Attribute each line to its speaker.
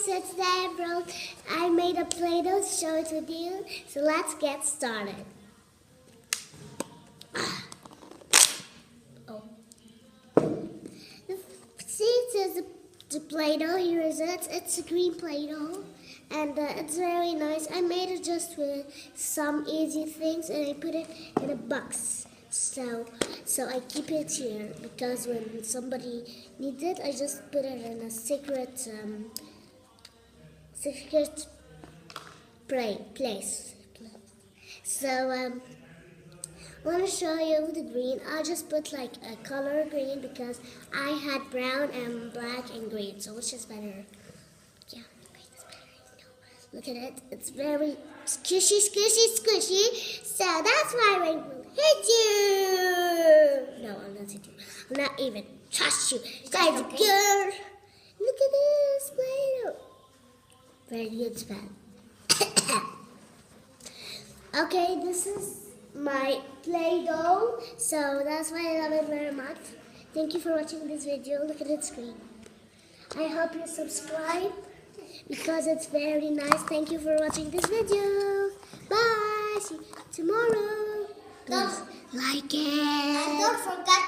Speaker 1: so today I made a Play-Doh to show it with you. So let's get started. Oh. See, it says the Play-Doh. Here is it. It's a green Play-Doh. And it's very nice. I made it just with some easy things and I put it in a box. So I keep it here because when somebody needs it, I just put it in a secret place. So I want to show you the green. I just put like a color green because I had brown and black and green. So which is better? Yeah, green is better. No. Look at it. It's very squishy. So that's why I will hit you. No, I'm not hitting you. I'm not even trust you. Guys, okay. Girl. Look at this Play-Doh. Very good spell. Okay, this is my Play-Doh. So that's why I love it very much. Thank you for watching this video. Look at the screen. I hope you subscribe because it's very nice. Thank you for watching this video. Bye. See you tomorrow. Please like it. And don't forget